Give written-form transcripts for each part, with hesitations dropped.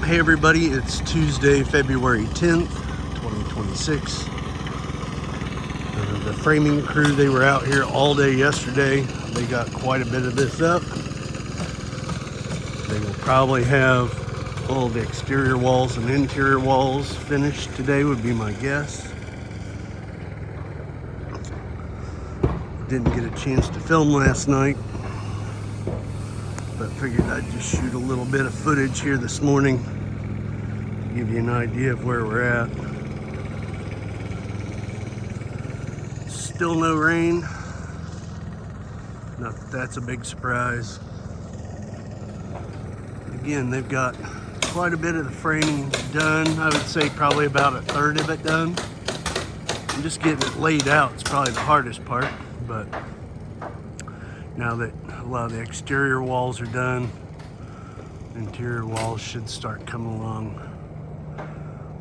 Hey everybody, it's Tuesday, February 10th, 2026. The framing crew, they were out here all day yesterday. They got quite a bit of this up. They will probably have all the exterior walls and interior walls finished today, would be my guess. Didn't get a chance to film last night, but figured I'd just shoot a little bit of footage here this morning to give you an idea of where we're at. Still no rain. Not that that's a big surprise. Again, they've got quite a bit of the framing done. I would say probably about a third of it done. And just getting it laid out is probably the hardest part, but now that a lot of the exterior walls are done, interior walls should start coming along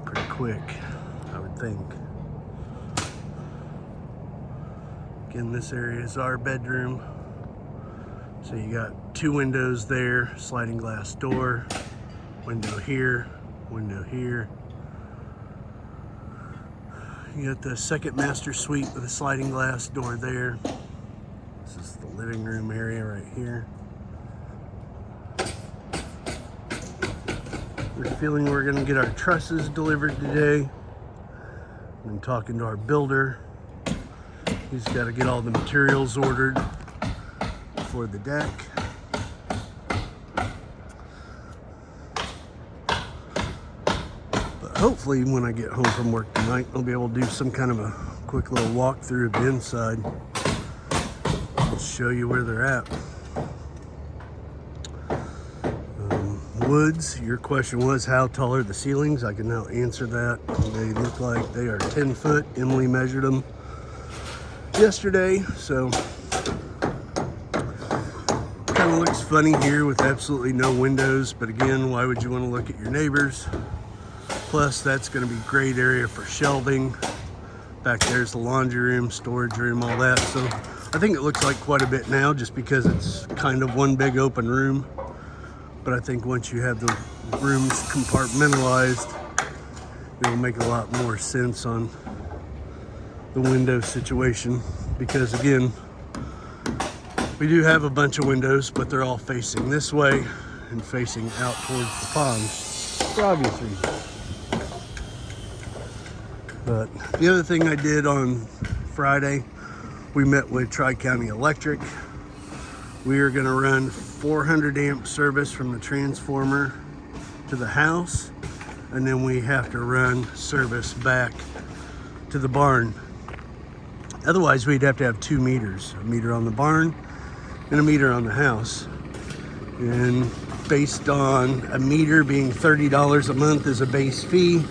pretty quick, I would think. Again, this area is our bedroom. So you got two windows there, sliding glass door, window here, window here. You got the second master suite with a sliding glass door there. This is the living room area right here. We're feeling we're gonna get our trusses delivered today. I've been talking to our builder. He's got to get all the materials ordered for the deck. But hopefully when I get home from work tonight, I'll be able to do some kind of a quick little walkthrough of the inside. I'll show you where they're at. Woods, your question was how tall are the ceilings? I can now answer that. They look like they are 10 foot. Emily measured them yesterday, so kind of looks funny here with absolutely no windows, but again, why would you want to look at your neighbors? Plus, that's going to be great area for shelving. Back there's the laundry room, storage room, all that. So I think it looks like quite a bit now just because it's kind of one big open room. But I think once you have the rooms compartmentalized, it will make a lot more sense on the window situation, because again, we do have a bunch of windows, but they're all facing this way and facing out towards the ponds for obvious reasons. But the other thing I did on Friday, we met with Tri-County Electric. We are going to run 400 amp service from the transformer to the house, and then we have to run service back to the barn. Otherwise, we'd have to have two meters, a meter on the barn and a meter on the house. And based on a meter being $30 a month as a base fee,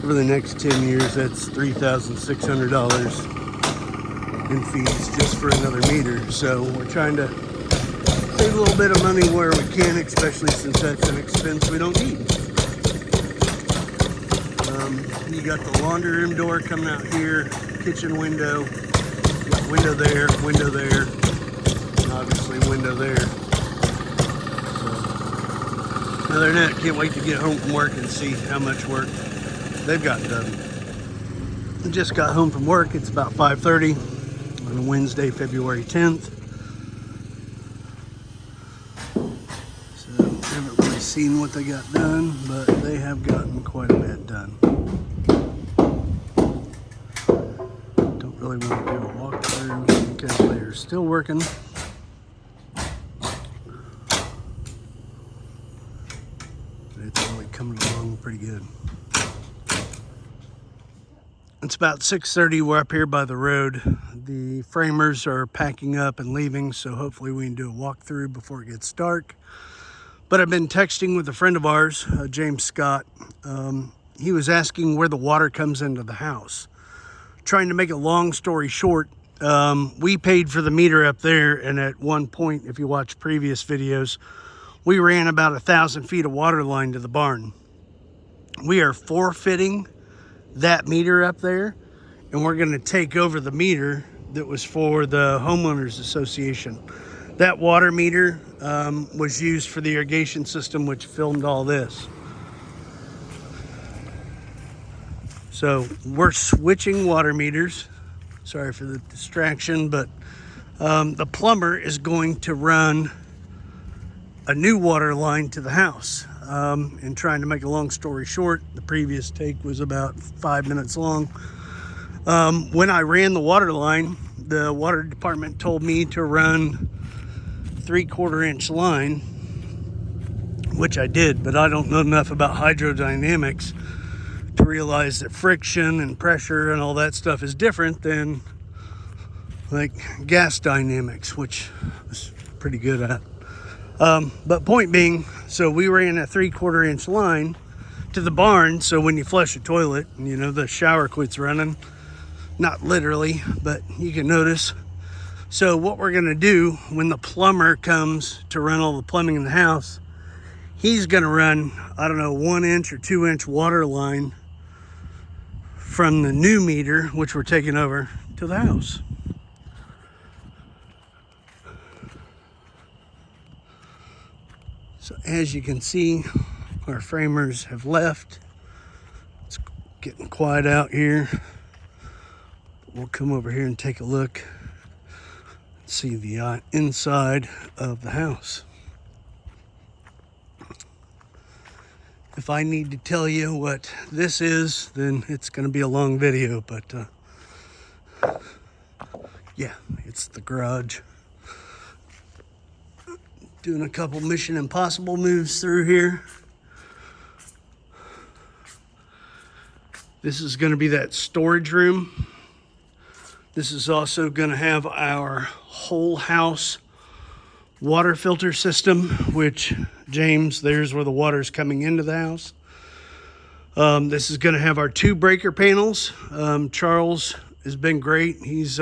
over the next 10 years, that's $3,600 in fees just for another meter. So we're trying to save a little bit of money where we can, especially since that's an expense we don't need. You got the laundry room door coming out here, kitchen window, you got window there, and obviously window there. So, other than that, can't wait to get home from work and see how much work they've got done. I just got home from work. It's about 5:30 on Wednesday, February 10th. So, haven't really seen what they got done, but they have gotten quite a bit done. Don't really want to do a walkthrough because they're still working. It's really coming along pretty good. It's about 6:30. We're up here by the road. The framers are packing up and leaving, so hopefully we can do a walkthrough before it gets dark. But I've been texting with a friend of ours, James Scott. He was asking where the water comes into the house. Trying to make a long story short, we paid for the meter up there, and at one point, if you watch previous videos, we ran about 1,000 feet of water line to the barn. We are forfeiting that meter up there, and we're going to take over the meter that was for the homeowners association. That water meter was used for the irrigation system, which filmed all this. So we're switching water meters. Sorry for the distraction, but the plumber is going to run a new water line to the house. And trying to make a long story short, the previous take was about 5 minutes long. When I ran the water line, the water department told me to run 3/4 inch line, which I did, but I don't know enough about hydrodynamics to realize that friction and pressure and all that stuff is different than like gas dynamics, which I was pretty good at. But point being, so we ran a 3/4 inch line to the barn, so when you flush a toilet, you know, the shower quits running. Not literally, but you can notice. So what we're gonna do when the plumber comes to run all the plumbing in the house, he's gonna run, I don't know, 1 inch or 2 inch water line from the new meter, which we're taking over, to the house. So as you can see, our framers have left. It's getting quiet out here. We'll come over here and take a look, see the inside of the house. If I need to tell you what this is, then it's going to be a long video, but yeah, it's the garage. Doing a couple Mission Impossible moves through here. This is going to be that storage room. This is also going to have our whole house water filter system, which, James, there's where the water's coming into the house. This is going to have our 2 breaker panels. Charles has been great. He's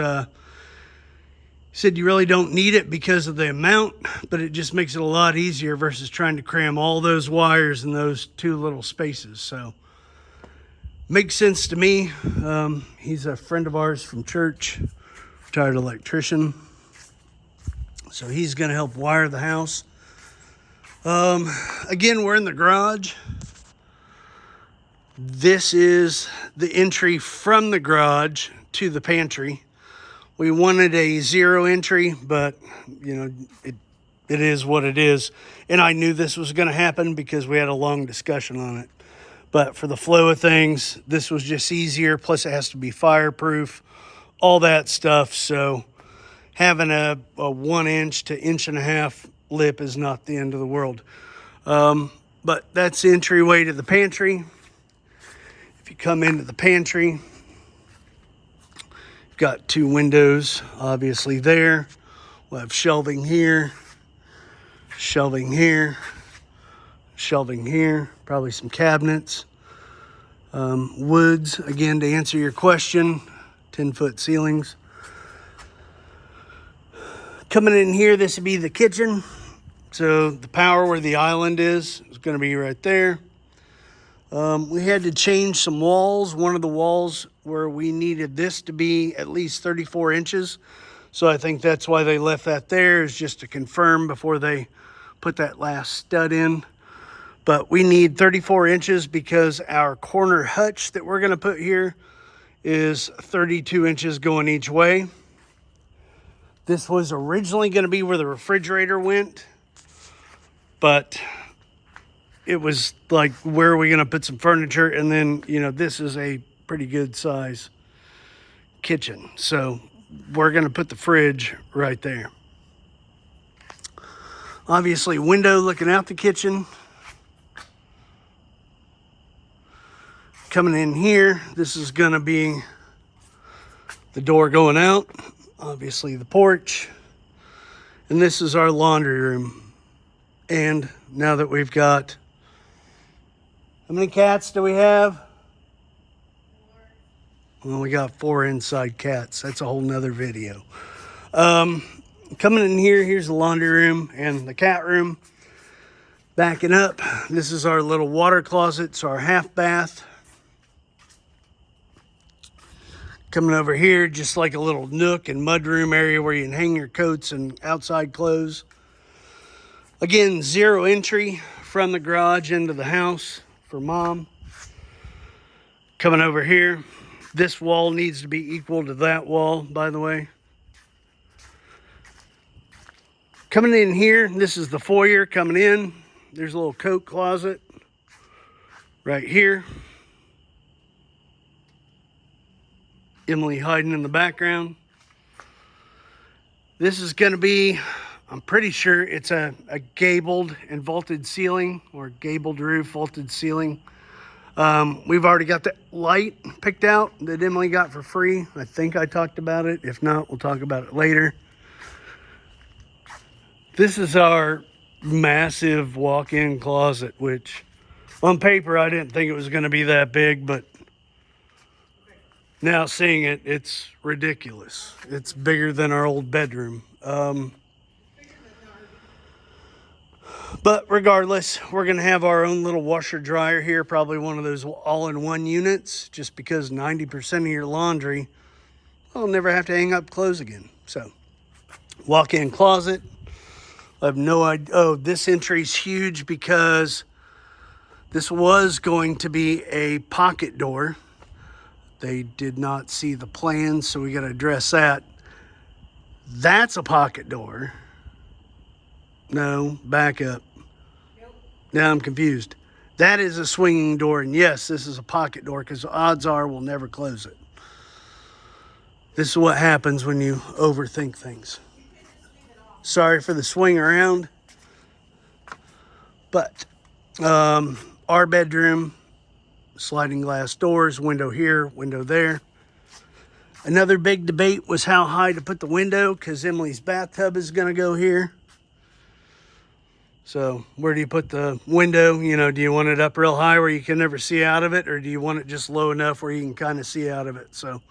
said you really don't need it because of the amount, but it just makes it a lot easier versus trying to cram all those wires in those 2 little spaces. So makes sense to me. He's a friend of ours from church, retired electrician. So he's going to help wire the house. Again, we're in the garage. This is the entry from the garage to the pantry. We wanted a 0 entry, but you know, it is what it is. And I knew this was going to happen because we had a long discussion on it. But for the flow of things, this was just easier. Plus, it has to be fireproof, all that stuff. So having a 1 inch to 1.5 inch lip is not the end of the world. But that's the entryway to the pantry. If you come into the pantry, you've got 2 windows, obviously there. We'll have shelving here, shelving here, shelving here, probably some cabinets. Woods, again, to answer your question, 10-foot ceilings. Coming in here, this would be the kitchen. So the power where the island is going to be right there. We had to change some walls. One of the walls where we needed this to be at least 34 inches. So I think that's why they left that there, is just to confirm before they put that last stud in. But we need 34 inches because our corner hutch that we're going to put here is 32 inches going each way. This was originally going to be where the refrigerator went, but it was like, where are we going to put some furniture? And then, you know, this is a pretty good size kitchen. So we're going to put the fridge right there. Obviously, window looking out the kitchen. Coming in here, this is going to be the door going out. Obviously the porch. And this is our laundry room. And now that we've got, how many cats do we have? 4. Well, we got 4 inside cats. That's a whole nother video. Coming in here, here's the laundry room and the cat room. Backing up, this is our little water closet, so our half bath. Coming over here, just like a little nook and mudroom area where you can hang your coats and outside clothes. Again, 0 entry from the garage into the house for Mom. Coming over here, this wall needs to be equal to that wall, by the way. Coming in here, this is the foyer coming in. There's a little coat closet right here. Emily hiding in the background. This is going to be, I'm pretty sure it's a gabled and vaulted ceiling, or gabled roof, vaulted ceiling. We've already got the light picked out that Emily got for free. I think I talked about it. If not, we'll talk about it later. This is our massive walk-in closet, which on paper I didn't think it was going to be that big, but now seeing it, it's ridiculous. It's bigger than our old bedroom. But regardless, we're going to have our own little washer dryer here, probably one of those all-in-one units, just because 90% of your laundry, I'll never have to hang up clothes again. So, walk-in closet. I have no idea. Oh, this entry's huge because this was going to be a pocket door. They did not see the plans, so we got to address that. That's a pocket door. No, back up. Nope. Now I'm confused. That is a swinging door, and yes, this is a pocket door because odds are we'll never close it. This is what happens when you overthink things. Sorry for the swing around. But our bedroom, sliding glass doors, window here, window there. Another big debate was how high to put the window because Emily's bathtub is going to go here. So where do you put the window? You know, do you want it up real high where you can never see out of it, or do you want it just low enough where you can kind of see out of it? So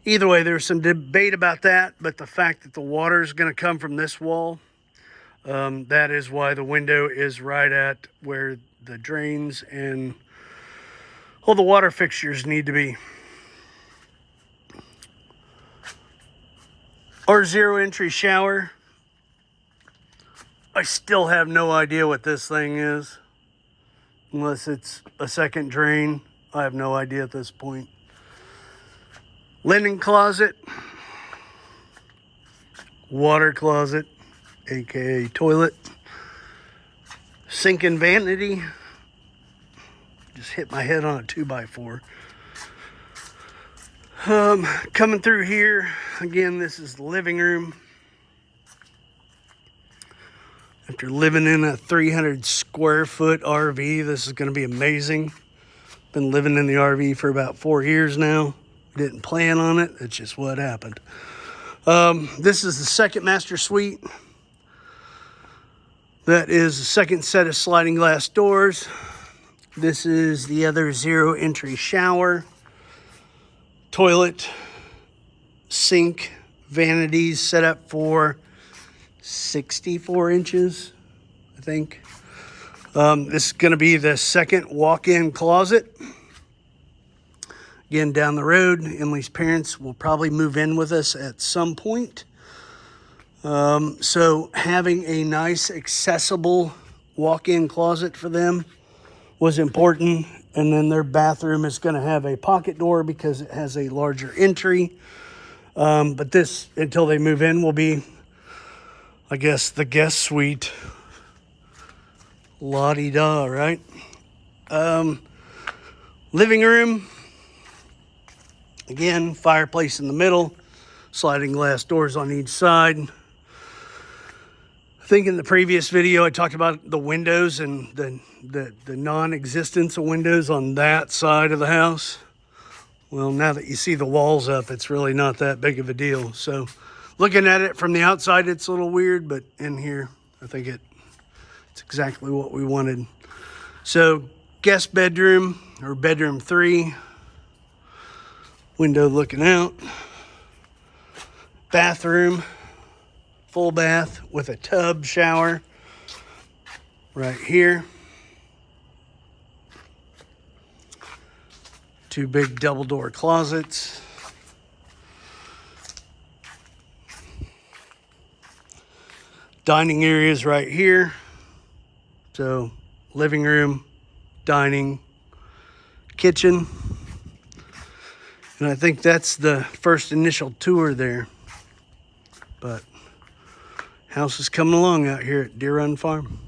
either way, there's some debate about that, but the fact that the water is going to come from this wall, that is why the window is right at where the drains and all the water fixtures need to be. Our zero entry shower. I still have no idea what this thing is. Unless it's a second drain. I have no idea at this point. Linen closet. Water closet, aka toilet. Sink and vanity. Just hit my head on a 2x4. Coming through here, again, this is the living room. After living in a 300 square foot RV, this is going to be amazing. Been living in the RV for about 4 years now. Didn't plan on it. It's just what happened. This is the second master suite. That is the second set of sliding glass doors. This is the other zero entry shower. Toilet, sink, vanities set up for 64 inches, I think. This is going to be the second walk-in closet. Again, down the road, Emily's parents will probably move in with us at some point. So having a nice, accessible walk-in closet for them was important. And then their bathroom is going to have a pocket door because it has a larger entry. But this, until they move in, will be, I guess, the guest suite. La-di-da, right? Living room. Again, fireplace in the middle. Sliding glass doors on each side. I think in the previous video I talked about the windows and the non-existence of windows on that side of the house. Well, now that you see the walls up, it's really not that big of a deal. So looking at it from the outside, it's a little weird, but in here, I think it's exactly what we wanted. So guest bedroom, or bedroom 3, window looking out. Bathroom, full bath with a tub shower right here. 2 big double door closets. Dining areas right here. So living room, dining, kitchen. And I think that's the first initial tour there. But house is coming along out here at Deer Run Farm.